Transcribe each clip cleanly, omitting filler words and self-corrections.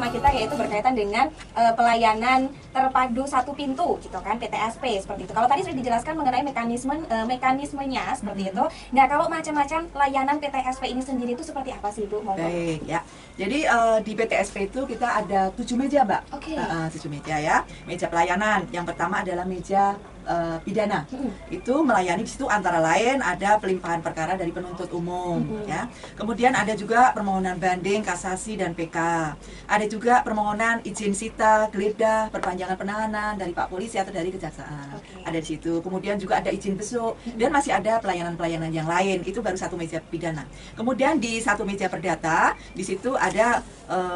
tema kita yaitu berkaitan dengan pelayanan terpadu satu pintu gitu kan, PTSP seperti itu. Kalau tadi sudah dijelaskan mengenai mekanismenya seperti itu. Nah, kalau macam-macam layanan PTSP ini sendiri itu seperti apa sih Bu? Baik ya. Jadi di PTSP itu kita ada 7 meja Mbak. Oke. 7 meja ya. Meja pelayanan. Yang pertama adalah meja pidana. Itu melayani di situ antara lain ada pelimpahan perkara dari penuntut umum ya. Kemudian ada juga permohonan banding, kasasi dan PK. Ada juga permohonan izin sita, geledah, perpanjangan penahanan dari Pak Polisi atau dari kejaksaan. Ada di situ. Kemudian juga ada izin besuk dan masih ada pelayanan-pelayanan yang lain. Itu baru satu meja pidana. Kemudian di satu meja perdata, di situ ada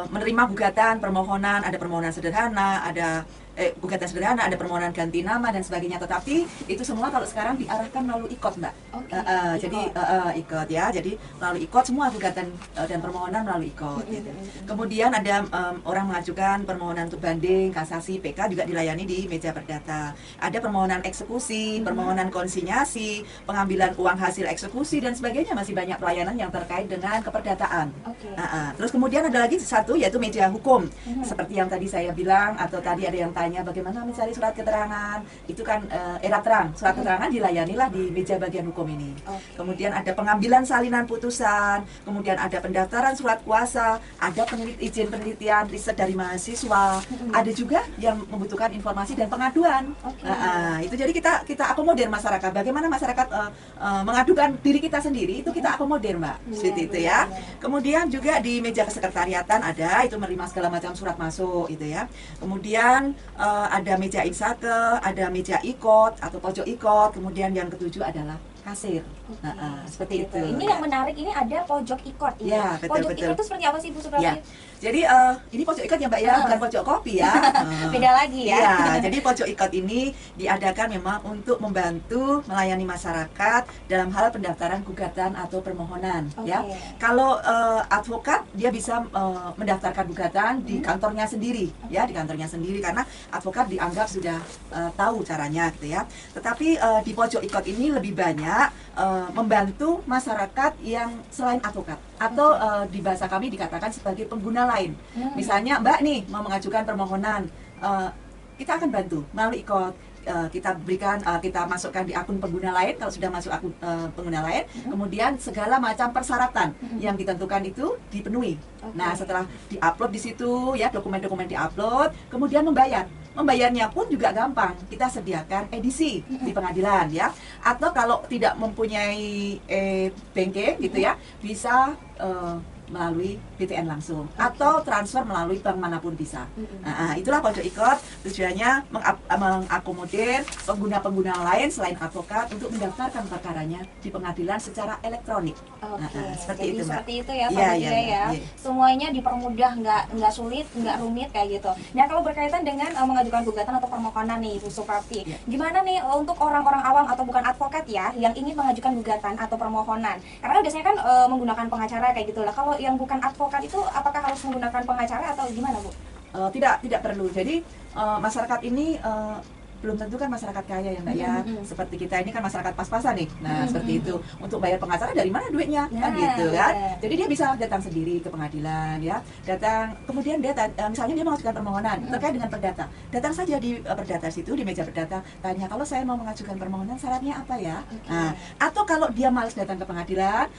menerima gugatan, permohonan, ada permohonan sederhana, ada gugatan sederhana, ada permohonan ganti nama dan sebagainya. Tetapi itu semua kalau sekarang diarahkan melalui IKOT Mbak. Jadi IKOT ya. Jadi melalui IKOT semua gugatan dan permohonan melalui IKOT. Gitu. Kemudian ada orang mengajukan permohonan untuk banding, kasasi, PK juga dilayani di meja perdata. Ada permohonan eksekusi, permohonan konsinyasi, pengambilan uang hasil eksekusi dan sebagainya. Masih banyak pelayanan yang terkait dengan keperdataan. Terus kemudian ada lagi satu yaitu meja hukum. Seperti yang tadi saya bilang atau tadi ada yang tanya bagaimana mencari surat keterangan, itu kan era terang, surat keterangan dilayanilah di meja bagian hukum ini. Kemudian ada pengambilan salinan putusan, kemudian ada pendaftaran surat kuasa, ada izin penelitian riset dari mahasiswa, ada juga yang membutuhkan informasi dan pengaduan. Itu jadi kita akomodir masyarakat, bagaimana masyarakat mengadukan diri kita sendiri, itu kita akomodir Mbak, seperti itu ya. Kemudian juga di meja kesekretariatan ada, itu menerima segala macam surat masuk gitu ya. Kemudian ada meja insake, ada meja ikot atau pojok ikot, kemudian yang ketujuh adalah kasir. Seperti itu. Ini yang menarik, ini ada pojok ikot. Ya, betul, pojok ikot itu seperti apa sih Bu Suprati? Ya. Jadi ini pojok ikot ya Mbak ya, bukan pojok kopi ya. Beda lagi ya. Ya, jadi pojok ikot ini diadakan memang untuk membantu melayani masyarakat dalam hal pendaftaran gugatan atau permohonan. Ya, kalau advokat dia bisa mendaftarkan gugatan di kantornya sendiri, ya di kantornya sendiri karena advokat dianggap sudah tahu caranya gitu ya. Tetapi di pojok ikot ini lebih banyak membantu masyarakat yang selain advokat atau di bahasa kami dikatakan sebagai pengguna lain. Misalnya Mbak nih mau mengajukan permohonan, kita akan bantu melalui IKOT. Kita berikan, kita masukkan di akun pengguna lain. Kalau sudah masuk akun pengguna lain, kemudian segala macam persyaratan yang ditentukan itu dipenuhi. Nah, setelah diupload di situ ya, dokumen-dokumen diupload, kemudian membayarnya pun juga gampang. Kita sediakan edisi di pengadilan ya. Atau kalau tidak mempunyai banking gitu ya, bisa melalui BTN langsung atau transfer melalui bank manapun bisa. Itulah pojok ikot tujuannya mengakomodir pengguna-pengguna lain selain advokat untuk mendaftarkan perkaranya di pengadilan secara elektronik. Seperti Jadi itu Mbak. seperti itu ya Pak ya. Semuanya dipermudah, nggak sulit, nggak rumit kayak gitu. Nah, kalau berkaitan dengan mengajukan gugatan atau permohonan nih Bu Suprati, gimana nih untuk orang-orang awam atau bukan advokat ya yang ingin mengajukan gugatan atau permohonan? Karena biasanya kan menggunakan pengacara kayak gitu lah. Kalau yang bukan advokat itu apakah harus menggunakan pengacara atau gimana Bu? Tidak perlu. Jadi masyarakat ini belum tentu kan masyarakat kaya ya Mbak ya. Seperti kita ini kan masyarakat pas-pasan nih. Nah, seperti itu. Untuk bayar pengacara dari mana duitnya? Kan gitu kan. Jadi dia bisa datang sendiri ke pengadilan ya. Datang, kemudian dia misalnya dia mengajukan permohonan terkait dengan perdata. Datang saja di perdata situ, di meja perdata, tanya kalau saya mau mengajukan permohonan syaratnya apa ya? Nah, atau kalau dia malas datang ke pengadilan,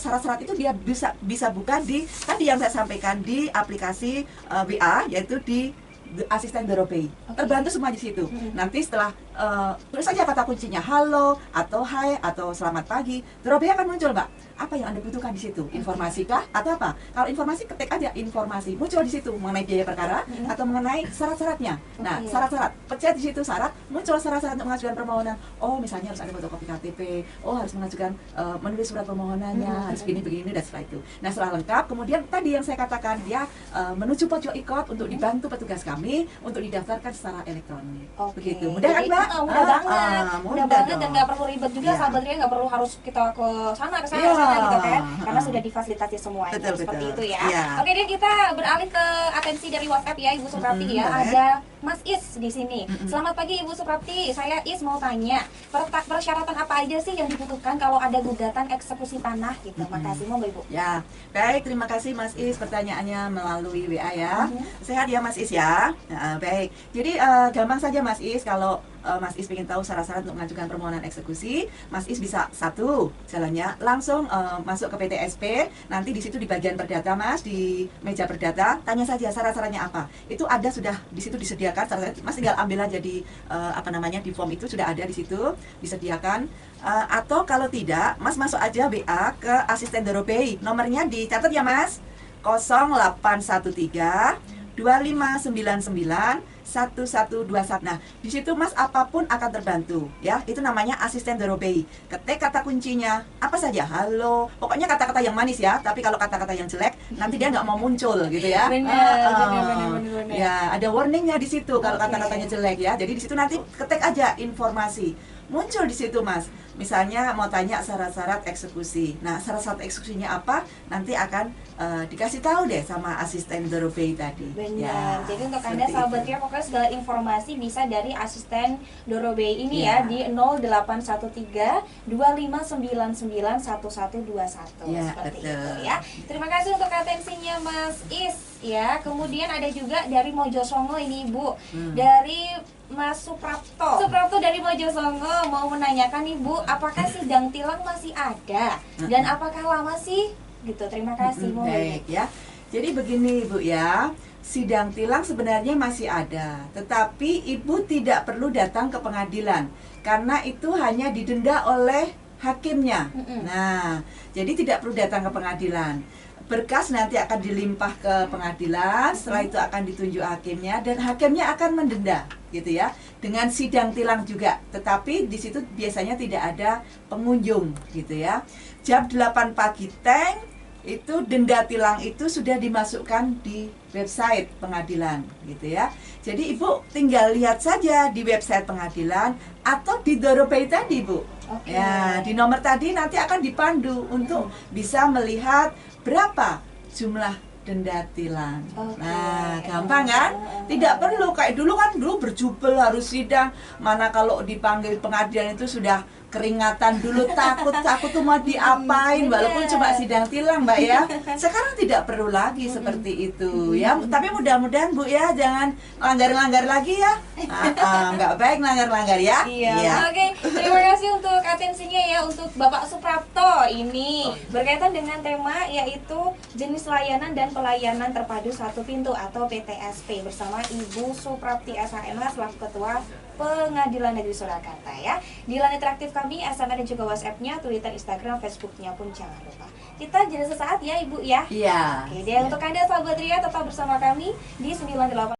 syarat-syarat itu dia bisa buka di tadi yang saya sampaikan di aplikasi WA, yaitu di asisten Dorope. Terbantu semua di situ. Nanti setelah tulis saja kata kuncinya halo atau hai atau selamat pagi, Dorope akan muncul Mbak. Apa yang Anda butuhkan di situ? Informasi kah atau apa? Kalau informasi, ketik aja informasi, muncul di situ mengenai biaya perkara atau mengenai syarat-syaratnya. Nah, syarat-syarat, pencet di situ syarat, muncul syarat-syarat untuk mengajukan permohonan. Oh, misalnya harus ada fotokopi KTP. Oh, harus mengajukan menulis surat permohonannya, harus begini dan setelah itu. Nah, setelah lengkap, kemudian tadi yang saya katakan dia menuju pojok ikot untuk dibantu petugas kami untuk didaftarkan secara elektronik. Begitu. Mudah kan Mbak? Mudah banget, mudah banget dong. dan nggak perlu ribet juga, Iya. sahabat Ria, nggak perlu harus kita ke sana Iya. gitu kan, karena sudah difasilitasi semuanya. Betul, Seperti betul. itu ya. Iya. Oke deh, kita beralih ke atensi dari WhatsApp ya Ibu Suprapti ya. boleh. Ada Mas Is di sini. Selamat pagi Ibu Suprapti, saya Is mau tanya persyaratan apa aja sih yang dibutuhkan kalau ada gugatan eksekusi tanah gitu. Makasih, monggo Ibu. Ya, baik, terima kasih Mas Is pertanyaannya melalui WA ya. Sehat ya Mas Is ya. Nah, baik, jadi gampang saja Mas Is kalau Mas Is ingin tahu syarat-syarat untuk mengajukan permohonan eksekusi. Mas Is bisa satu jalannya langsung masuk ke PTSP. Nanti di situ di bagian perdata Mas, di meja perdata, tanya saja syarat-syaratnya apa. Itu ada sudah di situ disediakan syarat-syarat. Mas tinggal ambil aja di di form itu sudah ada di situ disediakan. Atau kalau tidak, Mas masuk aja WA ke asisten Dorobei. Nomornya dicatat ya Mas. 0813 2599 1121. Nah, di situ Mas apapun akan terbantu ya. Itu namanya asisten Dorobei. Ketik kata kuncinya apa saja. Halo. Pokoknya kata-kata yang manis ya. Tapi kalau kata-kata yang jelek nanti dia nggak mau muncul gitu ya. Benar. Ya, ada warningnya di situ kalau Oke. kata-katanya jelek ya. Jadi di situ nanti ketik aja informasi. Muncul di situ Mas. Misalnya mau tanya syarat-syarat eksekusi. Nah, syarat-syarat eksekusinya apa? Nanti akan dikasih tahu deh sama asisten Dorobei tadi. Benar. Jadi untuk Anda seperti sahabat itu. Ria, pokoknya segala informasi bisa dari asisten Dorobei ini Ya. ya di 0813 2599 1121. Ya, Seperti betul. itu ya. Terima kasih untuk atensinya Mas Is ya. Kemudian ada juga dari Mojosongo ini Ibu. Dari Mas Suprapto. Suprapto dari Mojosongo mau menanyakan Ibu, apakah sidang tilang masih ada dan apakah lama sih? Gitu. Terima kasih. Mohon Baik ya. Jadi begini Ibu ya, sidang tilang sebenarnya masih ada, tetapi Ibu tidak perlu datang ke pengadilan karena itu hanya didenda oleh hakimnya. Nah, jadi tidak perlu datang ke pengadilan. Berkas nanti akan dilimpah ke pengadilan, setelah itu akan ditunjuk hakimnya dan hakimnya akan mendenda, gitu ya. Dengan sidang tilang juga, tetapi di situ biasanya tidak ada pengunjung, gitu ya. Jam 8 pagi itu denda tilang itu sudah dimasukkan di website pengadilan gitu ya. Jadi Ibu tinggal lihat saja di website pengadilan atau di Dorobei tadi Bu. Oke. Ya, di nomor tadi nanti akan dipandu untuk bisa melihat berapa jumlah denda tilang. Oke. Nah, gampang kan? Tidak perlu kayak dulu kan, dulu berjubel harus sidang. Mana kalau dipanggil pengadilan itu sudah keringatan dulu, takut tuh mau diapain walaupun cuma sidang tilang Mbak ya. Sekarang tidak perlu lagi seperti itu ya. Tapi mudah-mudahan Bu ya jangan langgar-langgar lagi ya. Nggak baik langgar-langgar ya. Iya. Oke, terima kasih untuk atensinya ya untuk Bapak Suprapto ini berkaitan dengan tema yaitu jenis layanan dan pelayanan terpadu satu pintu atau PTSP bersama Ibu Suprapti SHMH selaku Ketua Pengadilan Negeri Surakarta ya. Di line interaktif kami SMS dan juga WhatsApp-nya, Twitter, Instagram, Facebook-nya pun jangan lupa. Kita jeda sesaat ya Ibu ya. Iya. Oke, dan untuk Anda sahabat Ria tetap bersama kami di 98